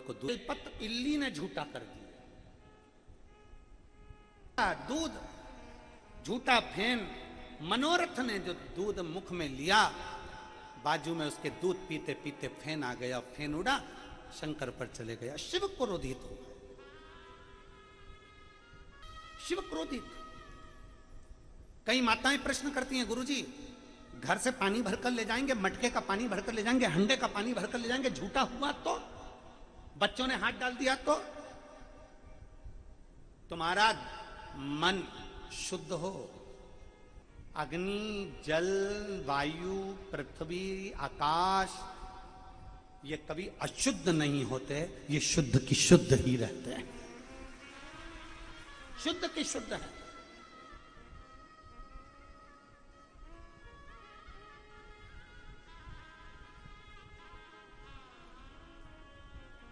को दूध पत्र इल्ली ने झूठा कर दिया। दूध झूठा फेन, मनोरथ ने जो दूध मुख में लिया, बाजू में उसके दूध पीते पीते फेन आ गया, फेन उड़ा, शंकर पर चले गया। शिव क्रोधित हो, शिव क्रोधित। कई माताएं प्रश्न करती हैं, गुरुजी घर से पानी भरकर ले जाएंगे, मटके का पानी भरकर ले जाएंगे, हंडे का पानी भरकर ले जाएंगे, झूठा हुआ तो, बच्चों ने हाथ डाल दिया तो। तुम्हारा मन शुद्ध हो, अग्नि, जल, वायु, पृथ्वी, आकाश ये कभी अशुद्ध नहीं होते, ये शुद्ध की शुद्ध ही रहते हैं, शुद्ध की शुद्ध है।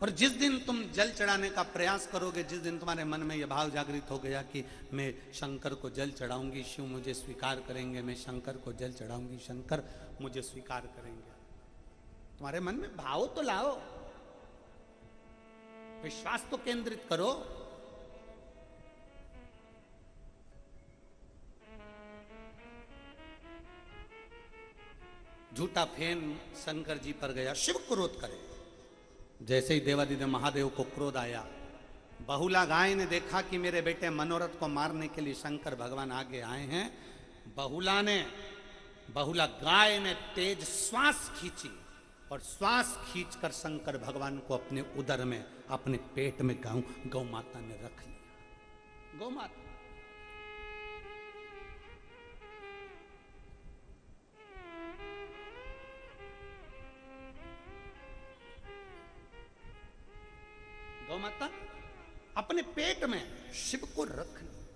और जिस दिन तुम जल चढ़ाने का प्रयास करोगे, जिस दिन तुम्हारे मन में यह भाव जागृत हो गया कि मैं शंकर को जल चढ़ाऊंगी, शिव मुझे स्वीकार करेंगे, मैं शंकर को जल चढ़ाऊंगी, शंकर मुझे स्वीकार करेंगे, तुम्हारे मन में भाव तो लाओ, विश्वास तो केंद्रित करो। झूठा फेन शंकर जी पर गया, शिव क्रोध करे। जैसे ही देवादिदेव महादेव को क्रोध आया, बहुला गाय ने देखा कि मेरे बेटे मनोरथ को मारने के लिए शंकर भगवान आगे आए हैं। बहुला गाय ने तेज श्वास खींची और श्वास खींचकर शंकर भगवान को अपने उदर में, अपने पेट में गौ माता ने रख लिया। गौ माता अपने पेट में शिव को रख लिया।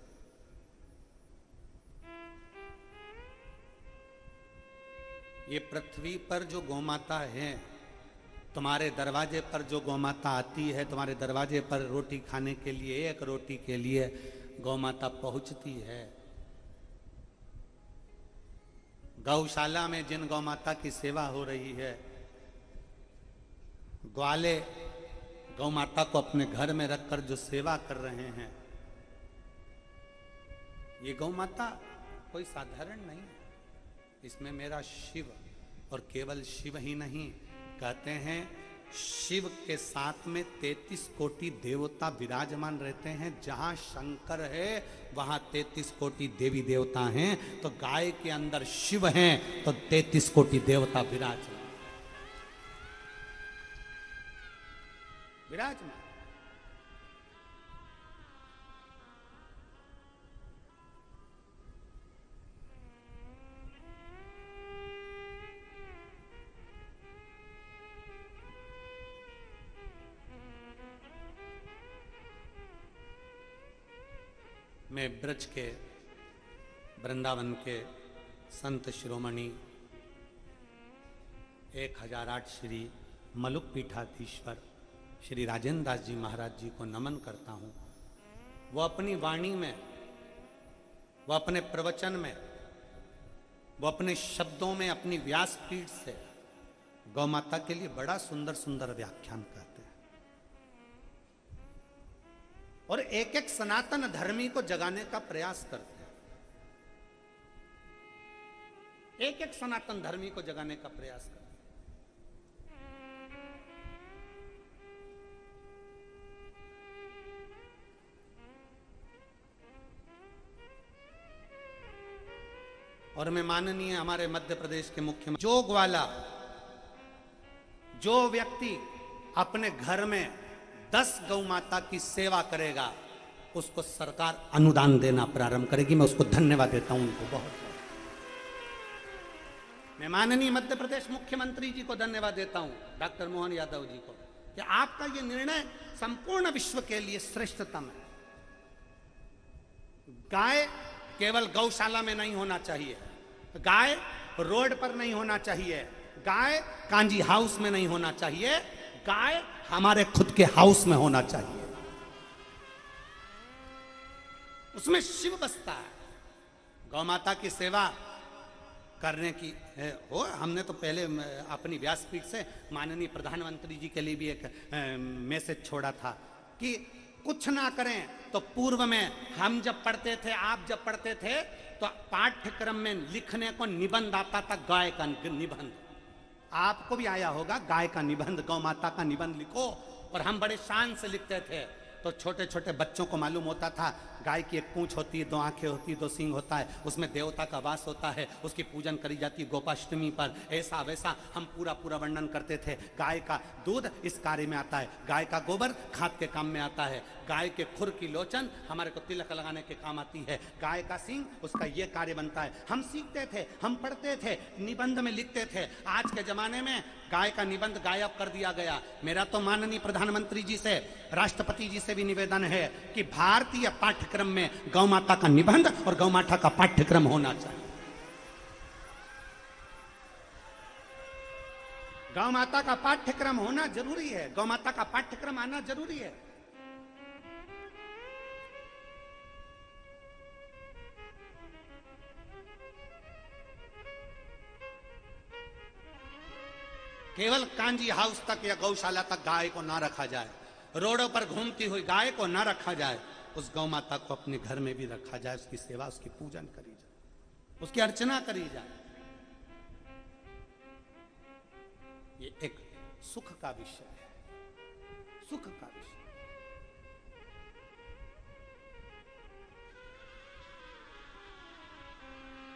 ये पृथ्वी पर जो गौमाता है, तुम्हारे दरवाजे पर जो गौमाता आती है, तुम्हारे दरवाजे पर रोटी खाने के लिए, एक रोटी के लिए गौमाता पहुंचती है। गौशाला में जिन गौमाता की सेवा हो रही है, ग्वाले गौ माता को अपने घर में रखकर जो सेवा कर रहे हैं, ये गौ माता कोई साधारण नहीं है। इसमें मेरा शिव, और केवल शिव ही नहीं, कहते हैं शिव के साथ में 33 कोटि देवता विराजमान रहते हैं। जहां शंकर है वहां 33 कोटि देवी देवता हैं, तो गाय के अंदर शिव हैं तो 33 कोटि देवता विराजमान। मैं ब्रज के, वृंदावन के संत शिरोमणि 1008 श्री मलुक पीठाधीश्वर श्री राजेंद्र दास जी महाराज जी को नमन करता हूँ। वो अपनी वाणी में, वो अपने प्रवचन में, वो अपने शब्दों में, अपनी व्यासपीठ से गौ माता के लिए बड़ा सुंदर सुंदर व्याख्यान करते हैं और एक एक सनातन धर्मी को जगाने का प्रयास करते हैं। एक एक सनातन धर्मी को जगाने का प्रयास करते हैं। और मैं माननीय हमारे मध्य प्रदेश के मुख्यमंत्री, जो ग्वाला, जो व्यक्ति अपने घर में 10 गौ माता की सेवा करेगा, उसको सरकार अनुदान देना प्रारंभ करेगी। मैं उसको धन्यवाद देता हूं, उनको बहुत। मैं माननीय मध्य प्रदेश मुख्यमंत्री जी को धन्यवाद देता हूं, डॉक्टर मोहन यादव जी को, कि आपका ये निर्णय संपूर्ण विश्व के लिए श्रेष्ठतम है। गाय केवल गौशाला में नहीं होना चाहिए, गाय रोड पर नहीं होना चाहिए, गाय कांजी हाउस में नहीं होना चाहिए, गाय हमारे खुद के हाउस में होना चाहिए। उसमें शिव बसता है। गौ माता की सेवा करने की हो। हमने तो पहले अपनी व्यासपीठ से माननीय प्रधानमंत्री जी के लिए भी एक मैसेज छोड़ा था कि कुछ ना करें तो पूर्व में हम जब पढ़ते थे, आप जब पढ़ते थे, तो पाठ्यक्रम में लिखने को निबंध आता था, गाय का निबंध। आपको भी आया होगा गाय का निबंध, गौ माता का निबंध लिखो, और हम बड़े शान से लिखते थे। तो छोटे छोटे बच्चों को मालूम होता था गाय की एक पूंछ होती है, 2 आंखें होती है, 2 सींग होता है, उसमें देवता का वास होता है, उसकी पूजन करी जाती है गोपाष्टमी पर, ऐसा वैसा हम पूरा पूरा वर्णन करते थे। गाय का दूध इस कार्य में आता है, गाय का गोबर खाद के काम में आता है, गाय के खुर की लोचन हमारे को तिलक लगाने के काम आती है, गाय का सींग उसका ये कार्य बनता है। हम सीखते थे, हम पढ़ते थे, निबंध में लिखते थे। आज के जमाने में गाय का निबंध गायब कर दिया गया। मेरा तो माननीय प्रधानमंत्री जी से, राष्ट्रपति जी से भी निवेदन है कि भारतीय पाठ्यक्रम में गौ माता का निबंध और गौ माता का पाठ्यक्रम होना चाहिए। गौ माता का पाठ्यक्रम होना जरूरी है, गौ माता का पाठ्यक्रम आना जरूरी है। केवल कांजी हाउस तक या गौशाला तक गाय को ना रखा जाए, रोडों पर घूमती हुई गाय को ना रखा जाए, उस गौ माता को अपने घर में भी रखा जाए, उसकी सेवा, उसकी पूजन करी जाए, उसकी अर्चना करी जाए। ये एक सुख का विषय है, सुख का विषय।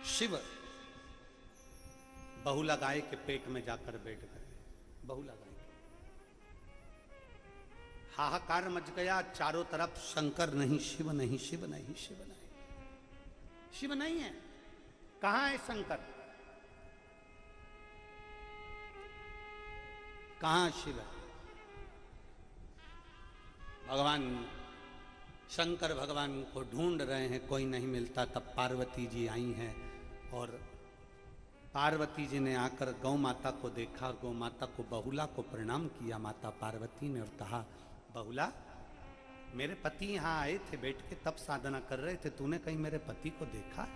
शिव बहुला गाय के पेट में जाकर बैठ गए, बहुला गाय के। हाहाकार मच गया चारों तरफ, शंकर नहीं, शिव नहीं, शिव नहीं, शिव नहीं, शिव नहीं है। कहां है शंकर, कहां शिव है? भगवान शंकर भगवान को ढूंढ रहे हैं, कोई नहीं मिलता। तब पार्वती जी आई हैं, और पार्वती जी ने आकर गौ माता को देखा, गौ माता को, बहुला को प्रणाम किया माता पार्वती ने, और कहा बहुला मेरे पति यहाँ आए थे, बैठ के तब साधना कर रहे थे, तूने कहीं मेरे पति को देखा?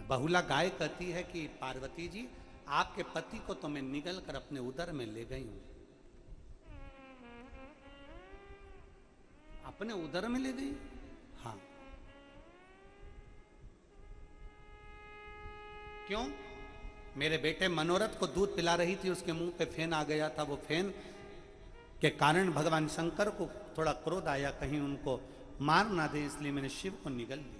बहुला गाय कहती है कि पार्वती जी आपके पति को तो मैं निगल कर अपने उदर में ले गई हूं। अपने उदर में ले गई? हाँ। क्यों? मेरे बेटे मनोरथ को दूध पिला रही थी, उसके मुंह पे फेन आ गया था, वो फेन के कारण भगवान शंकर को थोड़ा क्रोध आया, कहीं उनको मार ना दे, इसलिए मैंने शिव को निगल लिया।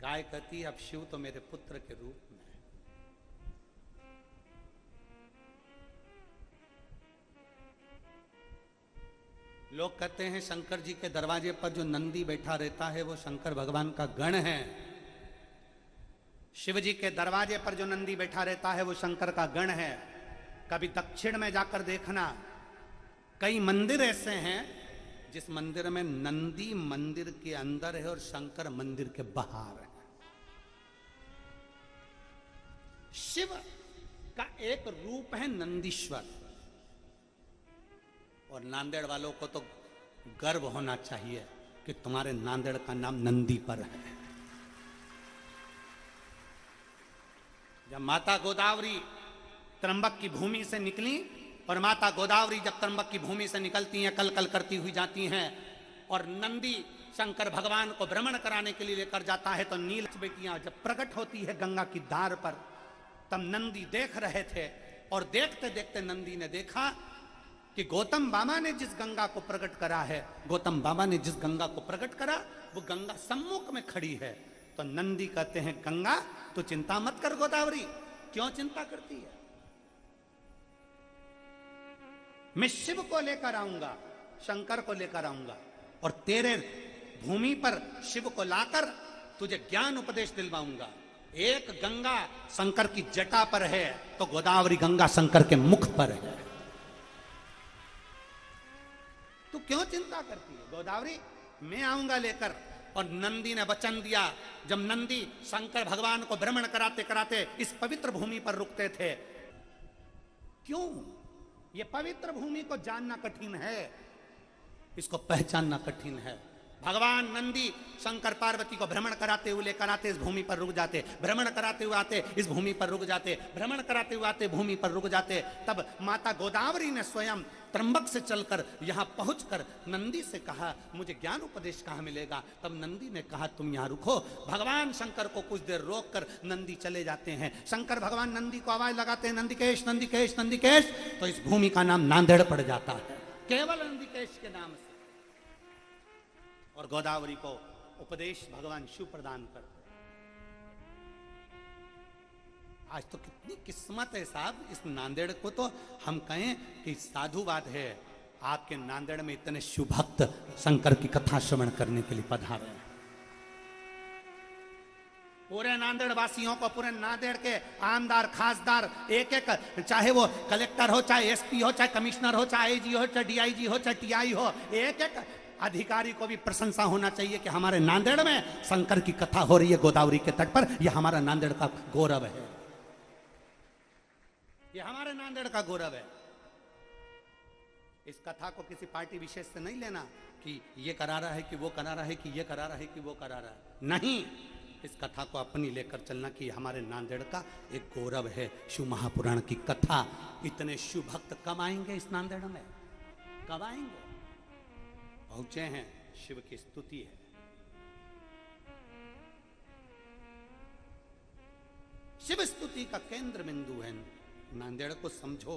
गाय कहती अब शिव तो मेरे पुत्र के रूप में है। लोग कहते हैं शंकर जी के दरवाजे पर जो नंदी बैठा रहता है वो शंकर भगवान का गण है। शिव जी के दरवाजे पर जो नंदी बैठा रहता है वो शंकर का गण है। कभी दक्षिण में जाकर देखना, कई मंदिर ऐसे हैं जिस मंदिर में नंदी मंदिर के अंदर है और शंकर मंदिर के बाहर है। शिव का एक रूप है नंदीश्वर, और नांदेड़ वालों को तो गर्व होना चाहिए कि तुम्हारे नांदेड़ का नाम नंदी पर है। जब माता गोदावरी त्र्यंबक की भूमि से निकली, और माता गोदावरी जब त्र्यंबक की भूमि से निकलती हैं, कल कल करती हुई जाती हैं, और नंदी शंकर भगवान को भ्रमण कराने के लिए लेकर जाता है, तो नील बेटियां जब प्रकट होती है गंगा की धार पर, तब नंदी देख रहे थे, और देखते देखते नंदी ने देखा कि गौतम बाबा ने जिस गंगा को प्रकट करा है, गौतम बाबा ने जिस गंगा को प्रकट करा वो गंगा सम्मुख में खड़ी है। तो नंदी कहते हैं गंगा तो चिंता मत कर गोदावरी, क्यों चिंता करती है? मैं शिव को लेकर आऊंगा, शंकर को लेकर आऊंगा, और तेरे भूमि पर शिव को लाकर तुझे ज्ञान उपदेश दिलवाऊंगा। एक गंगा शंकर की जटा पर है, तो गोदावरी गंगा शंकर के मुख पर है। तू क्यों चिंता करती है गोदावरी? मैं आऊंगा लेकर। और नंदी ने वचन दिया। जब नंदी शंकर भगवान को भ्रमण कराते कराते इस पवित्र भूमि पर रुकते थे, क्यों? ये पवित्र भूमि को जानना कठिन है, इसको पहचानना कठिन है। भगवान नंदी शंकर पार्वती को भ्रमण कराते हुए लेकर आते, इस भूमि पर रुक जाते, भ्रमण कराते हुए आते, इस भूमि पर रुक जाते, भ्रमण कराते हुए आते, भूमि पर रुक जाते। तब माता गोदावरी ने स्वयं त्रंबक से चलकर यहां पहुंचकर नंदी से कहा, मुझे ज्ञान उपदेश कहां मिलेगा? तब नंदी ने कहा, तुम यहां रुको। भगवान शंकर को कुछ देर रोककर नंदी चले जाते हैं। शंकर भगवान नंदी को आवाज लगाते हैं, नंदिकेश नंदिकेश नंदिकेश। तो इस भूमि का नाम नांदेड़ पड़ जाता है, केवल नंदिकेश के नाम से। और गोदावरी को उपदेश भगवान शिव प्रदान करते। आज तो कितनी किस्मत है साहब इस नांदेड़ को, तो हम कहें कि साधुवाद है। आपके नांदेड़ में इतने शिव भक्त शंकर की कथा श्रवण करने के लिए पधारे। पूरे नांदेड़ वासियों को, पूरे नांदेड़ के आमदार खासदार, एक एक, चाहे वो कलेक्टर हो, चाहे एसपी हो, चाहे कमिश्नर हो, चाहे आईजी हो, चाहे डीआईजी हो, चाहे टीआई हो, एक एक अधिकारी को भी प्रशंसा होना चाहिए कि हमारे नांदेड़ में शंकर की कथा हो रही है गोदावरी के तट पर। यह हमारा नांदेड़ का गौरव है, यह हमारे नांदेड़ का गौरव है। इस कथा को किसी पार्टी विशेष से नहीं लेना कि ये करा रहा है, कि वो करा रहा है, कि ये करा रहा है, कि वो करा रहा है। नहीं, इस कथा को अपनी लेकर चलना कि हमारे नांदेड़ का एक गौरव है। शिव महापुराण की कथा, इतने शिव भक्त कब आएंगे इस नांदेड़ में? कब आएंगे? पहुंचे हैं, शिव की स्तुति है। शिव स्तुति का केंद्र बिंदु है नांदेड़ को समझो।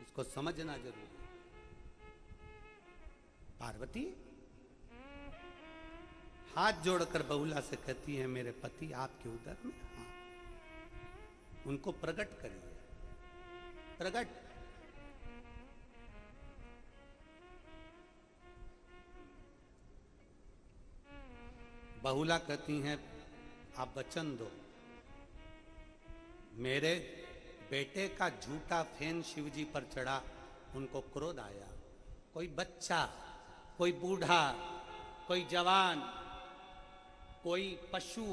इसको समझना जरूरी है। पार्वती हाथ जोड़कर बहुला से कहती है, मेरे पति आपके उदर में। हाँ, उनको प्रकट करिए, प्रकट। बहुला कहती हैं, आप वचन दो। मेरे बेटे का झूठा फैन शिवजी पर चढ़ा, उनको क्रोध आया। कोई बच्चा, कोई बूढ़ा, कोई जवान, कोई पशु,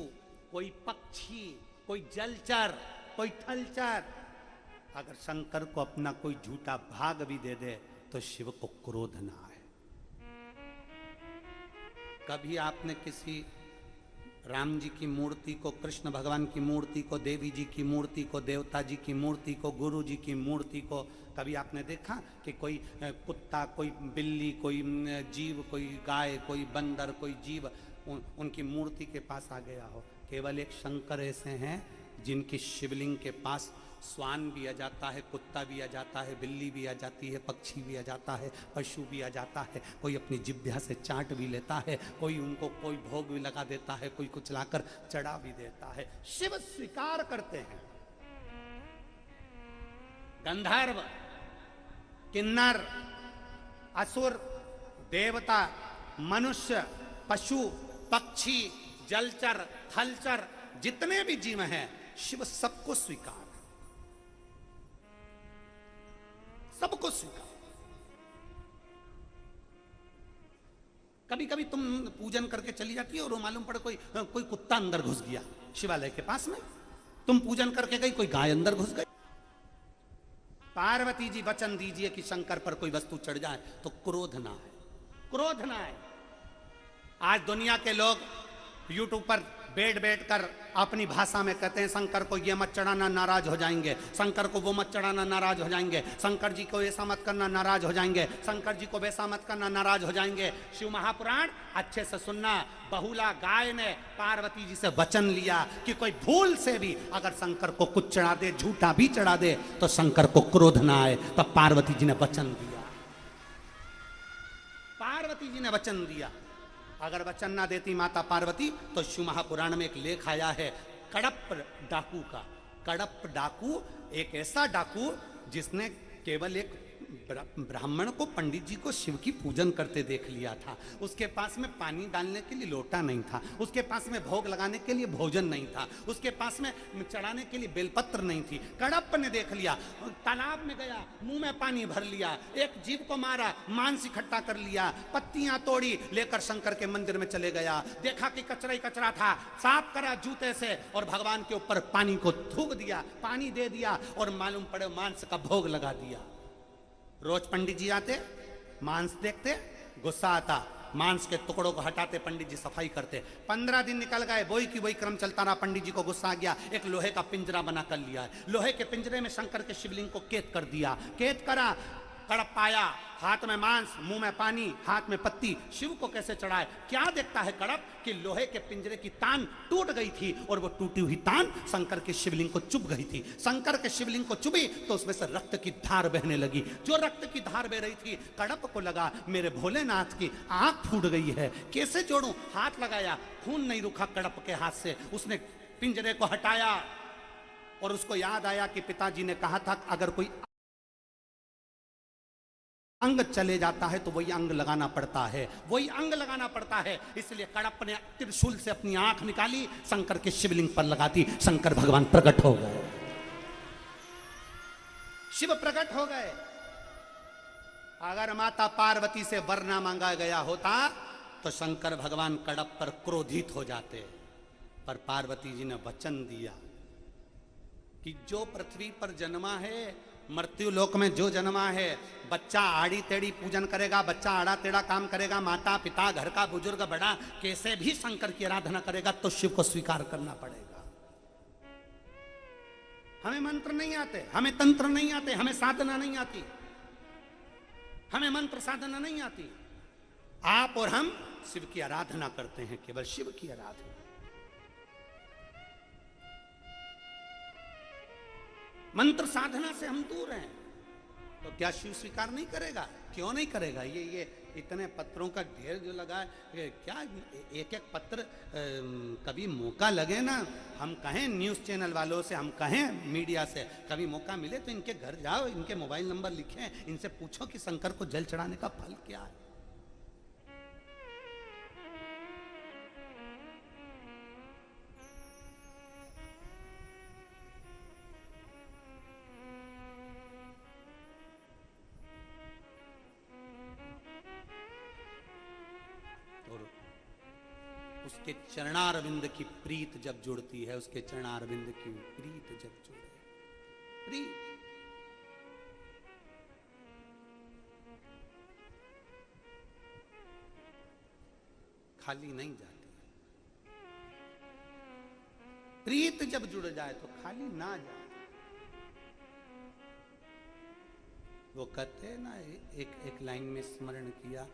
कोई पक्षी, कोई जलचर, कोई थलचर, अगर शंकर को अपना कोई झूठा भाग भी दे दे तो शिव को क्रोध ना आए। कभी आपने किसी राम जी की मूर्ति को, कृष्ण भगवान की मूर्ति को, देवी जी की मूर्ति को, देवता जी की मूर्ति को, गुरु जी की मूर्ति को कभी आपने देखा कि कोई कुत्ता, कोई बिल्ली, कोई जीव, कोई गाय, कोई बंदर, कोई जीव उनकी मूर्ति के पास आ गया हो? केवल एक शंकर ऐसे हैं जिनकी शिवलिंग के पास स्वान भी आ जाता है, कुत्ता भी आ जाता है, बिल्ली भी आ जाती है, पक्षी भी आ जाता है, पशु भी आ जाता है, कोई अपनी जिह्वा से चाट भी लेता है, कोई उनको कोई भोग भी लगा देता है, कोई कुछ लाकर चढ़ा भी देता है। शिव स्वीकार करते हैं। गंधर्व, किन्नर, असुर, देवता, मनुष्य, पशु, पक्षी, जलचर, थलचर, जितने भी जीव हैं, शिव सबको स्वीकार, सबको स्वीकार। कभी कभी तुम पूजन करके चली जाती है और मालूम पड़े कोई कुत्ता अंदर घुस गया शिवालय के पास में, तुम पूजन करके गई, कोई गाय अंदर घुस गई। पार्वती जी वचन दीजिए कि शंकर पर कोई वस्तु चढ़ जाए तो क्रोध ना है, क्रोध ना है। आज दुनिया के लोग यूट्यूब पर बैठ कर अपनी भाषा में कहते हैं, शंकर को ये मत चढ़ाना, नाराज हो जाएंगे, शंकर को वो मत चढ़ाना, नाराज हो जाएंगे, शंकर जी को ऐसा मत करना, नाराज हो जाएंगे, शंकर जी को वैसा मत करना, नाराज हो जाएंगे। शिव महापुराण अच्छे से सुनना। बहुला गाय ने पार्वती जी से वचन लिया कि कोई भूल से भी अगर शंकर को कुछ चढ़ा दे, झूठा भी चढ़ा दे, तो शंकर को क्रोध ना आए। तब पार्वती जी ने वचन दिया, पार्वती जी ने वचन दिया। अगर वचन ना देती माता पार्वती तो शिव महापुराण में एक लेख आया है कडप डाकू का। कडप डाकू एक ऐसा डाकू जिसने केवल एक ब्राह्मण को, पंडित जी को शिव की पूजन करते देख लिया था। उसके पास में पानी डालने के लिए लोटा नहीं था, उसके पास में भोग लगाने के लिए भोजन नहीं था, उसके पास में चढ़ाने के लिए बेलपत्र नहीं थी। कड़प्प ने देख लिया, तालाब में गया, मुंह में पानी भर लिया, एक जीव को मारा, मांस इकट्ठा कर लिया, पत्तियां तोड़ी, लेकर शंकर के मंदिर में चले गया। देखा कि कचरा ही कचरा था, साफ करा जूते से और भगवान के ऊपर पानी को थूक दिया, पानी दे दिया और मालूम पड़े मांस का भोग लगा दिया। रोज पंडित जी आते, मांस देखते, गुस्सा आता, मांस के टुकड़ों को हटाते, पंडित जी सफाई करते। 15 दिन निकल गए, वही की वही क्रम चलता रहा। पंडित जी को गुस्सा आ गया, एक लोहे का पिंजरा बना कर लिया है। लोहे के पिंजरे में शंकर के शिवलिंग को कैद कर दिया। कैद करा, कड़प्प आया, हाथ में मांस, मुंह में पानी, हाथ में पत्ती। शिव को कैसे चढ़ाए? क्या देखता है कड़प्प कि लोहे के पिंजरे की तान टूट गई थी और वो टूटी हुई तान शंकर के शिवलिंग को चुभ गई थी। शंकर के शिवलिंग को चुभी तो उसमें से रक्त की धार बहने लगी। जो रक्त की धार बह रही थी, कड़प्प को लगा मेरे भोलेनाथ की आंख फूट गई है, कैसे जोड़ूं? हाथ लगाया, खून नहीं रुका कड़प्प के हाथ से। उसने पिंजरे को हटाया और उसको याद आया कि पिताजी ने कहा था अगर कोई अंग चले जाता है तो वही अंग लगाना पड़ता है, वही अंग लगाना पड़ता है। इसलिए कड़प्प ने त्रिशूल से अपनी आंख निकाली, शंकर के शिवलिंग पर लगा दी। शंकर भगवान प्रकट हो गए, शिव प्रकट हो गए। अगर माता पार्वती से वर ना मांगा गया होता तो शंकर भगवान कड़प्प पर क्रोधित हो जाते, पर पार्वती जी ने वचन दिया कि जो पृथ्वी पर जन्मा है, मृत्यु लोक में जो जन्मा है, बच्चा आड़ी टेढ़ी पूजन करेगा, बच्चा आड़ा टेढ़ा काम करेगा, माता पिता घर का बुजुर्ग बड़ा कैसे भी शंकर की आराधना करेगा तो शिव को स्वीकार करना पड़ेगा। हमें मंत्र नहीं आते, हमें तंत्र नहीं आते, हमें साधना नहीं आती, हमें मंत्र साधना नहीं आती। आप और हम शिव की आराधना करते हैं, केवल शिव की आराधना। मंत्र साधना से हम दूर हैं तो क्या शिव स्वीकार नहीं करेगा? क्यों नहीं करेगा? ये इतने पत्रों का ढेर जो लगा है, क्या एक एक पत्र कभी मौका लगे ना, हम कहें न्यूज़ चैनल वालों से, हम कहें मीडिया से, कभी मौका मिले तो इनके घर जाओ, इनके मोबाइल नंबर लिखें, इनसे पूछो कि शंकर को जल चढ़ाने का फल क्या है। उसके चरणारविंद की प्रीत जब जुड़ती है, उसके चरणारविंद की प्रीत जब जुड़े, प्रीत खाली नहीं जाती। प्रीत जब जुड़ जाए तो खाली ना जाए। वो कहते हैं ना, एक लाइन में स्मरण किया,